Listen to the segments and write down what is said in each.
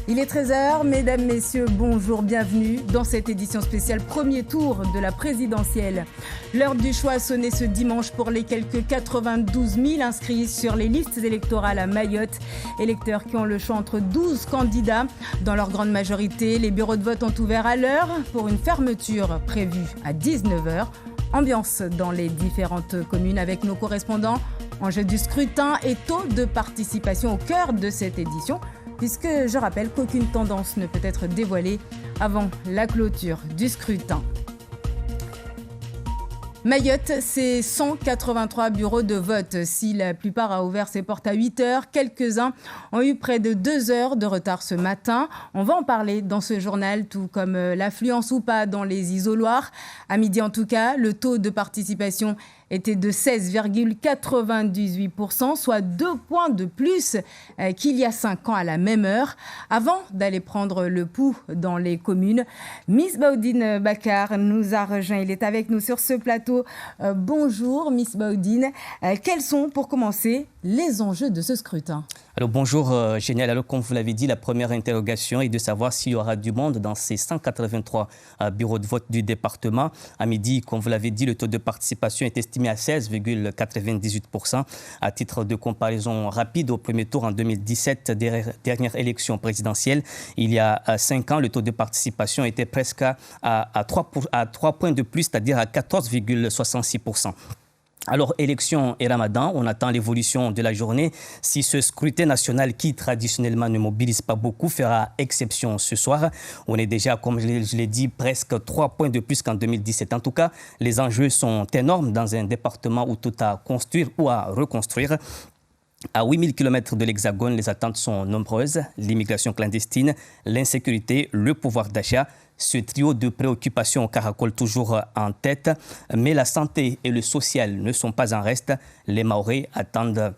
Il est 13h, mesdames, messieurs, bonjour, bienvenue dans cette édition spéciale premier tour de la présidentielle. L'heure du choix a sonné ce dimanche pour les quelques 92 000 inscrits sur les listes électorales à Mayotte. Électeurs qui ont le choix entre 12 candidats. Dans leur grande majorité, les bureaux de vote ont ouvert à l'heure pour une fermeture prévue à 19h. Ambiance dans les différentes communes avec nos correspondants. Enjeu du scrutin et taux de participation au cœur de cette édition, puisque je rappelle qu'aucune tendance ne peut être dévoilée avant la clôture du scrutin. Mayotte, c'est 183 bureaux de vote. Si la plupart a ouvert ses portes à 8 heures, quelques-uns ont eu près de 2 heures de retard ce matin. On va en parler dans ce journal, tout comme l'affluence ou pas dans les isoloirs. À midi en tout cas, le taux de participation était de 16,98%, soit 2 points de plus qu'il y a 5 ans à la même heure. Avant d'aller prendre le pouls dans les communes, Miss Baoudine Bakar nous a rejoint. Il est avec nous sur ce plateau. Bonjour Miss Baoudine. Quels sont, pour commencer, les enjeux de ce scrutin ? Alors bonjour Génial. Alors comme vous l'avez dit, la première interrogation est de savoir s'il y aura du monde dans ces 183 bureaux de vote du département. À midi, comme vous l'avez dit, le taux de participation est estimé à 16,98%. À titre de comparaison rapide, au premier tour en 2017, dernière élection présidentielle, il y a 5 ans, le taux de participation était presque à 3 points de plus, c'est-à-dire à 14,66%. Alors, élection et ramadan, on attend l'évolution de la journée. Si ce scrutin national qui, traditionnellement, ne mobilise pas beaucoup, fera exception ce soir. On est déjà, comme je l'ai dit, presque 3 points de plus qu'en 2017. En tout cas, les enjeux sont énormes dans un département où tout à construire ou à reconstruire. À 8000 km de l'Hexagone, les attentes sont nombreuses. L'immigration clandestine, l'insécurité, le pouvoir d'achat. Ce trio de préoccupations caracole toujours en tête. Mais la santé et le social ne sont pas en reste. Les Mahorais attendent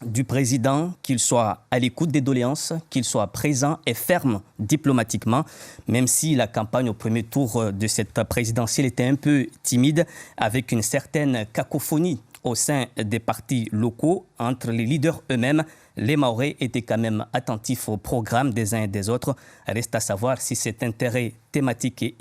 du président qu'il soit à l'écoute des doléances, qu'il soit présent et ferme diplomatiquement, même si la campagne au premier tour de cette présidentielle était un peu timide, avec une certaine cacophonie au sein des partis locaux, entre les leaders eux-mêmes. Les Mahorais étaient quand même attentifs au programme des uns et des autres. Reste à savoir si cet intérêt thématique et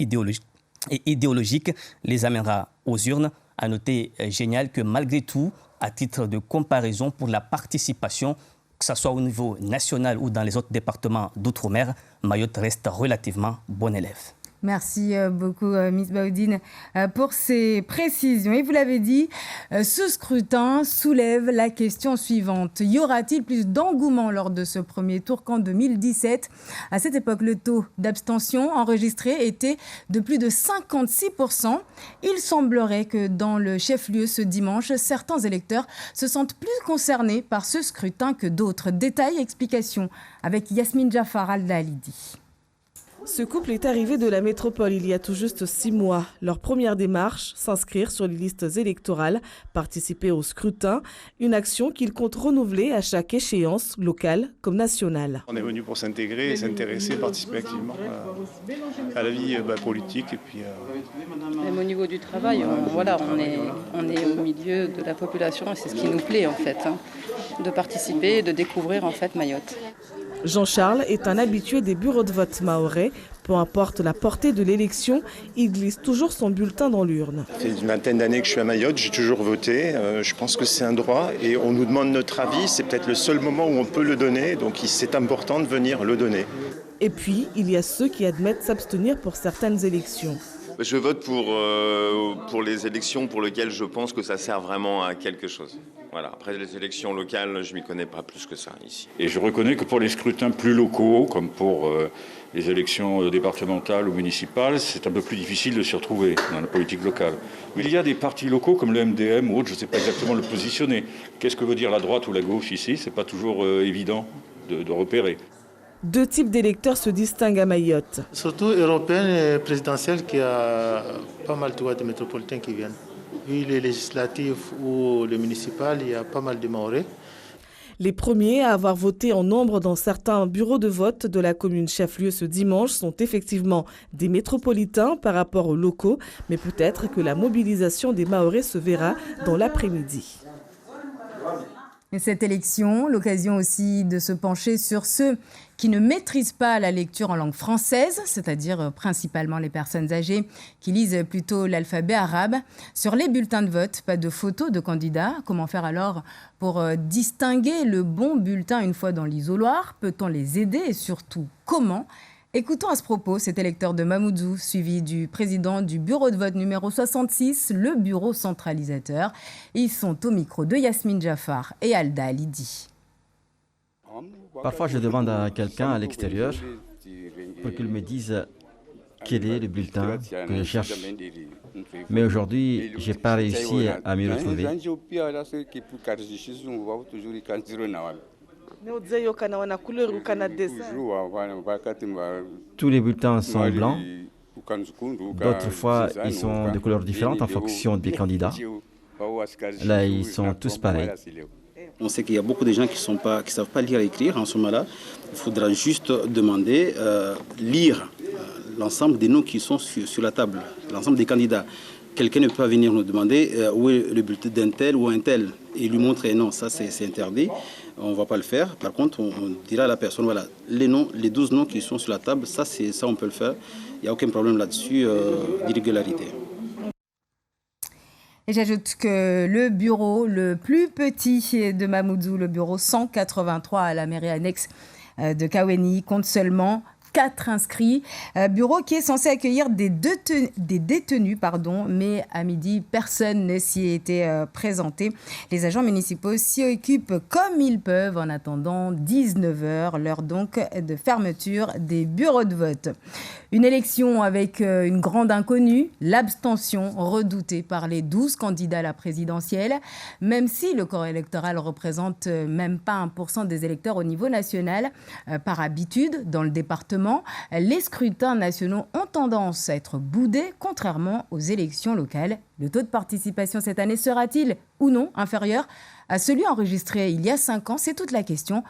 idéologique les amènera aux urnes. À noter, Génial, que malgré tout, à titre de comparaison pour la participation, que ce soit au niveau national ou dans les autres départements d'outre-mer, Mayotte reste relativement bon élève. Merci beaucoup, Miss Baoudine, pour ces précisions. Et vous l'avez dit, ce scrutin soulève la question suivante. Y aura-t-il plus d'engouement lors de ce premier tour qu'en 2017 ? À cette époque, le taux d'abstention enregistré était de plus de 56%. Il semblerait que dans le chef-lieu ce dimanche, certains électeurs se sentent plus concernés par ce scrutin que d'autres. Détails et explications avec Yasmine Jafar Al-Dalidi. Ce couple est arrivé de la métropole il y a tout juste 6 mois. Leur première démarche, s'inscrire sur les listes électorales, participer au scrutin, une action qu'ils comptent renouveler à chaque échéance, locale comme nationale. On est venu pour s'intégrer, s'intéresser, participer activement à la vie politique. Et puis, Même au niveau du travail, on est au milieu de la population et c'est ce qui nous plaît en fait, de participer et de découvrir en fait Mayotte. Jean-Charles est un habitué des bureaux de vote mahorais. Peu importe la portée de l'élection, il glisse toujours son bulletin dans l'urne. Ça fait une vingtaine d'années que je suis à Mayotte, j'ai toujours voté. Je pense que c'est un droit et on nous demande notre avis. C'est peut-être le seul moment où on peut le donner, donc c'est important de venir le donner. Et puis, il y a ceux qui admettent s'abstenir pour certaines élections. Je vote pour les élections pour lesquelles je pense que ça sert vraiment à quelque chose. Voilà. Après les élections locales, je ne m'y connais pas plus que ça ici. Et je reconnais que pour les scrutins plus locaux, comme pour les élections départementales ou municipales, c'est un peu plus difficile de s'y retrouver dans la politique locale. Il y a des partis locaux comme le MDM ou autres, je ne sais pas exactement le positionner. Qu'est-ce que veut dire la droite ou la gauche ici ? Ce n'est pas toujours évident de repérer. 2 types d'électeurs se distinguent à Mayotte. Surtout européenne et présidentielle, qui a pas mal de métropolitains qui viennent. Vu les législatives ou les municipales, il y a pas mal de Mahorais. Les premiers à avoir voté en nombre dans certains bureaux de vote de la commune chef-lieu ce dimanche sont effectivement des métropolitains par rapport aux locaux, mais peut-être que la mobilisation des Mahorais se verra dans l'après-midi. Et cette élection, l'occasion aussi de se pencher sur ceux qui ne maîtrisent pas la lecture en langue française, c'est-à-dire principalement les personnes âgées qui lisent plutôt l'alphabet arabe. Sur les bulletins de vote, pas de photos de candidats. Comment faire alors pour distinguer le bon bulletin une fois dans l'isoloir? Peut-on les aider et surtout comment? Écoutons à ce propos cet électeur de Mamoudzou, suivi du président du bureau de vote numéro 66, le bureau centralisateur. Ils sont au micro de Yasmine Jaffar et Alda Alidi. Parfois, je demande à quelqu'un à l'extérieur pour qu'il me dise quel est le bulletin que je cherche. Mais aujourd'hui, je n'ai pas réussi à m'y retrouver. Tous les bulletins sont blancs. D'autres fois, ils sont de couleurs différentes en fonction des candidats. Là, ils sont tous pareils. On sait qu'il y a beaucoup de gens qui ne savent pas lire et écrire en ce moment-là. Il faudra juste demander, lire l'ensemble des noms qui sont sur la table, l'ensemble des candidats. Quelqu'un ne peut pas venir nous demander où est le bulletin d'un tel ou un tel et lui montrer non, ça c'est interdit, on ne va pas le faire. Par contre, on dira à la personne, voilà, les noms, les 12 noms qui sont sur la table, ça on peut le faire. Il n'y a aucun problème là-dessus d'irrégularité. Et j'ajoute que le bureau le plus petit de Mamoudzou, le bureau 183 à la mairie annexe de Kaweni, compte seulement 4 inscrits. Bureau qui est censé accueillir des détenus, mais à midi, personne ne s'y était présenté. Les agents municipaux s'y occupent comme ils peuvent en attendant 19h, l'heure donc de fermeture des bureaux de vote. Une élection avec une grande inconnue, l'abstention redoutée par les 12 candidats à la présidentielle. Même si le corps électoral représente même pas 1% des électeurs au niveau national, par habitude, dans le département, les scrutins nationaux ont tendance à être boudés, contrairement aux élections locales. Le taux de participation cette année sera-t-il ou non inférieur à celui enregistré il y a 5 ans? C'est toute la question.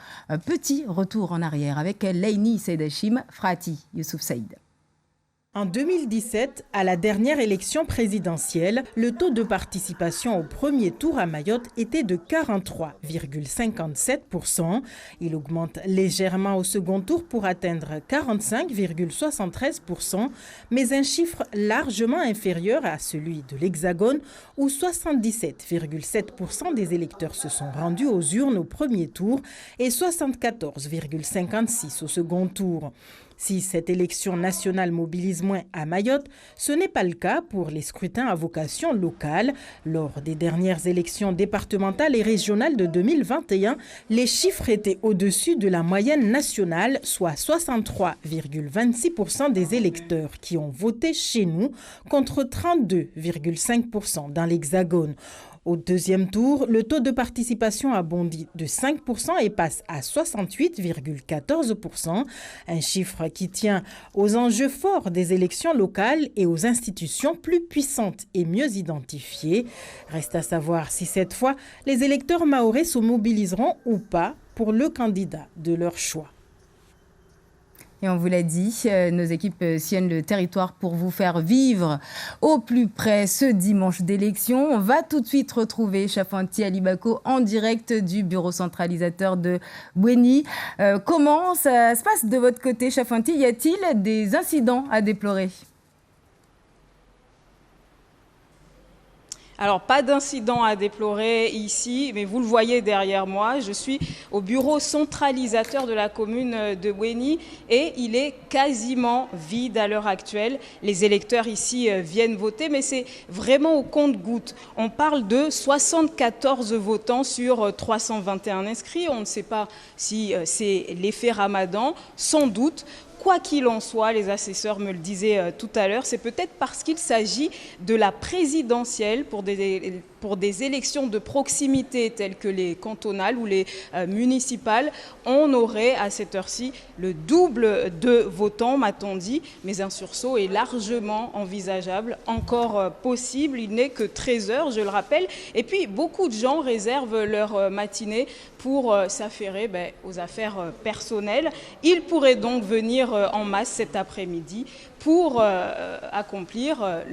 Petit retour en arrière avec Leini Seydachim, Frati Youssouf Saïd. En 2017, à la dernière élection présidentielle, le taux de participation au premier tour à Mayotte était de 43,57%. Il augmente légèrement au second tour pour atteindre 45,73%, mais un chiffre largement inférieur à celui de l'Hexagone où 77,7% des électeurs se sont rendus aux urnes au premier tour et 74,56% au second tour. Si cette élection nationale mobilise moins à Mayotte, ce n'est pas le cas pour les scrutins à vocation locale. Lors des dernières élections départementales et régionales de 2021, les chiffres étaient au-dessus de la moyenne nationale, soit 63,26% des électeurs qui ont voté chez nous, contre 32,5% dans l'Hexagone. Au deuxième tour, le taux de participation a bondi de 5% et passe à 68,14%, un chiffre qui tient aux enjeux forts des élections locales et aux institutions plus puissantes et mieux identifiées. Reste à savoir si cette fois, les électeurs mahorais se mobiliseront ou pas pour le candidat de leur choix. Et on vous l'a dit, nos équipes sillonnent le territoire pour vous faire vivre au plus près ce dimanche d'élection. On va tout de suite retrouver Chafanti Alibako en direct du bureau centralisateur de Bouéni. Comment ça se passe de votre côté, Chafanti? Y a-t-il des incidents à déplorer? Alors, pas d'incident à déplorer ici, mais vous le voyez derrière moi, je suis au bureau centralisateur de la commune de Bouéni et il est quasiment vide à l'heure actuelle. Les électeurs ici viennent voter, mais c'est vraiment au compte-gouttes. On parle de 74 votants sur 321 inscrits. On ne sait pas si c'est l'effet Ramadan, sans doute. Quoi qu'il en soit, les assesseurs me le disaient tout à l'heure, c'est peut-être parce qu'il s'agit de la présidentielle pour des élections de proximité telles que les cantonales ou les municipales. On aurait à cette heure-ci le double de votants, m'a-t-on dit, mais un sursaut est largement envisageable, encore possible. Il n'est que 13h, je le rappelle. Et puis, beaucoup de gens réservent leur matinée pour s'affairer aux affaires personnelles. Ils pourraient donc venir en masse cet après-midi pour accomplir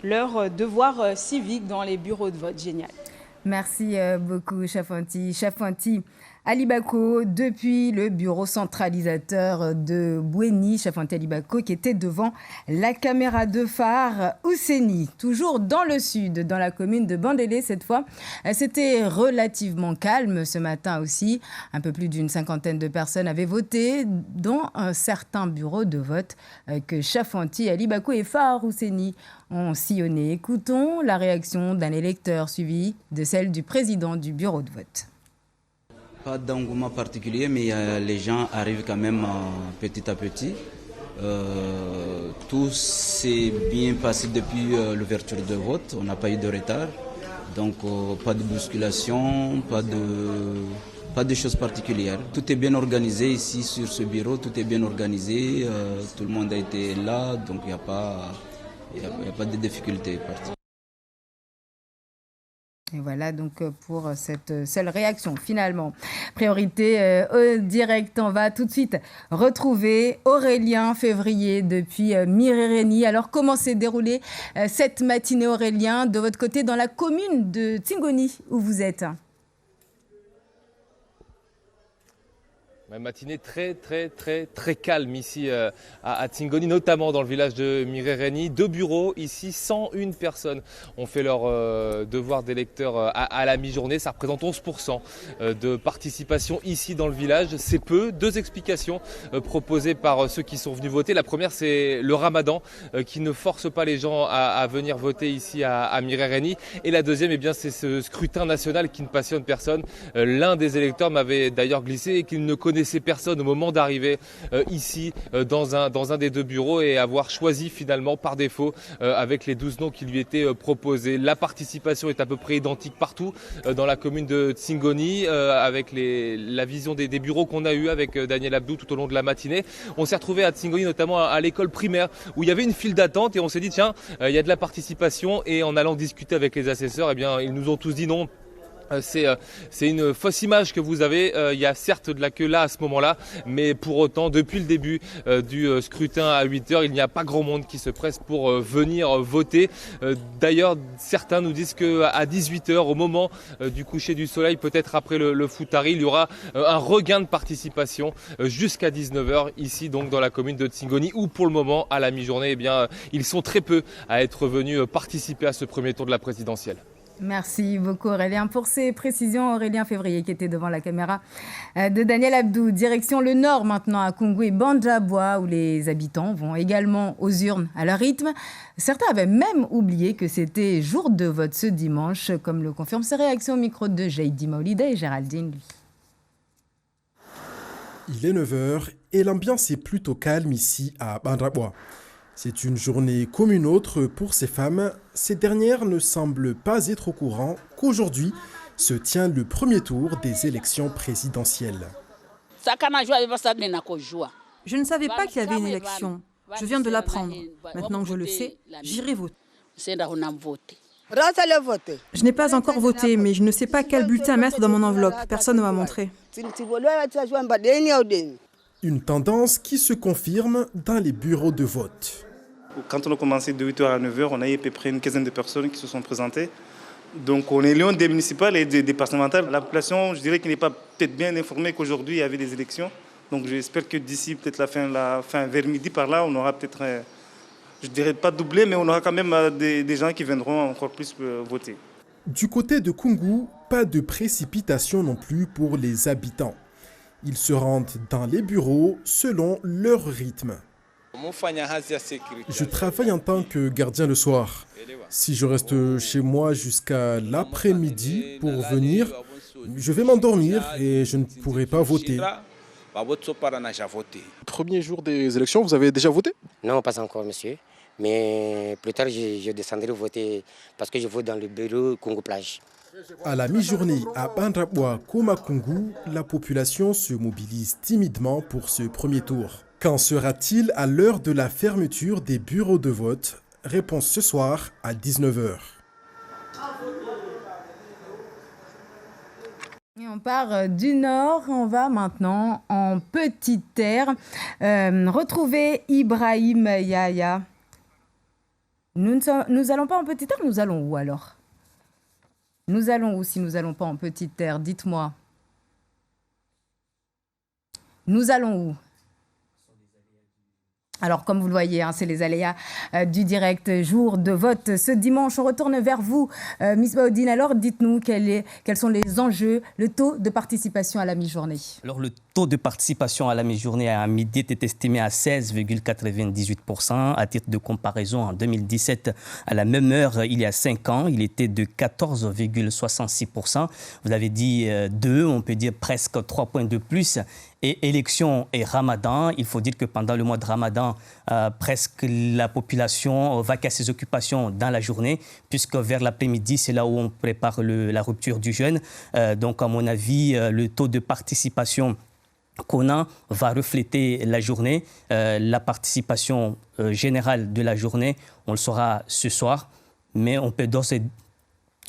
leur devoir civique dans les bureaux de vote. Génial. Merci beaucoup, Chafanti. Chafanti Alibako, depuis le bureau centralisateur de Bouéni, Chafanti Alibako, qui était devant la caméra de phare Ousseni, toujours dans le sud, dans la commune de Bandélé cette fois. C'était relativement calme ce matin aussi. Un peu plus d'une cinquantaine de personnes avaient voté dans un certain bureau de vote que Chafanti Alibako et phare Ousseni ont sillonné. Écoutons la réaction d'un électeur suivi de celle du président du bureau de vote. Pas d'engouement particulier, mais les gens arrivent quand même petit à petit. Tout s'est bien passé depuis l'ouverture de vote. On n'a pas eu de retard. Donc pas de bousculation, pas de choses particulières. Tout est bien organisé ici sur ce bureau. Tout est bien organisé. Tout le monde a été là. Donc il n'y a pas de difficultés particulières. Et voilà donc pour cette seule réaction finalement. Priorité au direct, on va tout de suite retrouver Aurélien Février depuis Mirereni. Alors comment s'est déroulée cette matinée, Aurélien, de votre côté dans la commune de Tsingoni où vous êtes? Une matinée très calme ici à Tsingoni, notamment dans le village de Mirereni. 2 bureaux ici, 101 personnes ont fait leur devoir d'électeur à la mi-journée. Ça représente 11% de participation ici dans le village. C'est peu. 2 explications proposées par ceux qui sont venus voter. La première, c'est le ramadan qui ne force pas les gens à venir voter ici à Mirereni. Et la deuxième, eh bien, c'est ce scrutin national qui ne passionne personne. L'un des électeurs m'avait d'ailleurs glissé qu'il ne connaissait personne au moment d'arriver ici dans un des 2 bureaux et avoir choisi finalement par défaut avec les 12 noms qui lui étaient proposés. La participation est à peu près identique partout dans la commune de Tsingoni avec la vision des bureaux qu'on a eu avec Daniel Abdou tout au long de la matinée. On s'est retrouvé à Tsingoni notamment à l'école primaire où il y avait une file d'attente et on s'est dit tiens, il y a de la participation et en allant discuter avec les assesseurs, eh bien, ils nous ont tous dit non. C'est une fausse image que vous avez. Il y a certes de la queue là à ce moment-là, mais pour autant, depuis le début du scrutin à 8h, il n'y a pas grand monde qui se presse pour venir voter. D'ailleurs, certains nous disent qu'à 18h, au moment du coucher du soleil, peut-être après le foutari, il y aura un regain de participation jusqu'à 19h ici, donc dans la commune de Tsingoni, où pour le moment, à la mi-journée, eh bien, ils sont très peu à être venus participer à ce premier tour de la présidentielle. Merci beaucoup Aurélien pour ces précisions. Aurélien Février qui était devant la caméra de Daniel Abdou. Direction le nord maintenant à Kungu et Bandjaboua où les habitants vont également aux urnes à leur rythme. Certains avaient même oublié que c'était jour de vote ce dimanche, comme le confirment ces réactions au micro de Jaïdi Maolida et Géraldine. Il est 9h et l'ambiance est plutôt calme ici à Bandjaboua. C'est une journée comme une autre pour ces femmes. Ces dernières ne semblent pas être au courant qu'aujourd'hui se tient le premier tour des élections présidentielles. Je ne savais pas qu'il y avait une élection. Je viens de l'apprendre. Maintenant que je le sais, j'irai voter. Je n'ai pas encore voté, mais je ne sais pas quel bulletin mettre dans mon enveloppe. Personne ne m'a montré. Une tendance qui se confirme dans les bureaux de vote. Quand on a commencé de 8h à 9h, on a eu à peu près une quinzaine de personnes qui se sont présentées. Donc on est loin des municipales et des départementales. La population, je dirais, qui n'est pas peut-être bien informée qu'aujourd'hui il y avait des élections. Donc j'espère que d'ici peut-être la fin vers midi par là, on aura peut-être, je dirais pas doublé, mais on aura quand même des gens qui viendront encore plus voter. Du côté de Kungu, pas de précipitation non plus pour les habitants. Ils se rendent dans les bureaux selon leur rythme. Je travaille en tant que gardien le soir. Si je reste chez moi jusqu'à l'après-midi pour venir, je vais m'endormir et je ne pourrai pas voter. Premier jour des élections, vous avez déjà voté? Non, pas encore, monsieur. Mais plus tard, je descendrai voter parce que je vote dans le bureau Kungu-Plage. À la mi-journée, à Bandjaboua comme à Kungu, la population se mobilise timidement pour ce premier tour. Qu'en sera-t-il à l'heure de la fermeture des bureaux de vote? Réponse ce soir à 19h. Et on part du nord, on va maintenant en Petite Terre retrouver Ibrahim Yahya. Nous allons pas en Petite Terre, nous allons où alors? Nous allons où si nous n'allons pas en petite terre? Dites-moi. Nous allons où? Alors, comme vous le voyez, c'est les aléas du direct jour de vote. Ce dimanche, on retourne vers vous, Miss Baudine. Alors, dites-nous quels sont les enjeux, le taux de participation à la mi-journée. Alors, le taux de participation à la mi-journée à midi était estimé à 16,98%. À titre de comparaison, en 2017, à la même heure, il y a 5 ans, il était de 14,66%. Vous avez dit 2, on peut dire presque 3 points de plus. Et élection et ramadan, il faut dire que pendant le mois de ramadan, presque la population va à ses occupations dans la journée, puisque vers l'après-midi, c'est là où on prépare la rupture du jeûne. Donc, à mon avis, le taux de participation qu'on a va refléter la journée. La participation générale de la journée, on le saura ce soir, mais on peut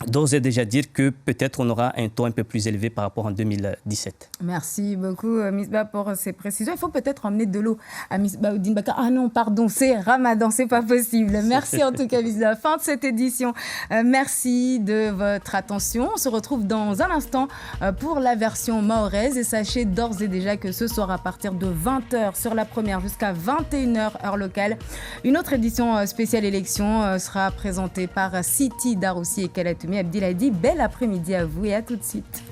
d'ores et déjà dire que peut-être on aura un taux un peu plus élevé par rapport en 2017. Merci beaucoup, Miss Ba, pour ces précisions. Il faut peut-être emmener de l'eau à Miss Baudine Bakar. Ah non, pardon, c'est Ramadan, c'est pas possible. Merci en tout cas, Miss Ba. Fin de cette édition. Merci de votre attention. On se retrouve dans un instant pour la version mahoraise. Et sachez d'ores et déjà que ce soir, à partir de 20h sur la première jusqu'à 21h heure locale, une autre édition spéciale élection sera présentée par Siti Daroussi et Kalatoumi Abdelhadi. Bel après-midi à vous et à tout de suite.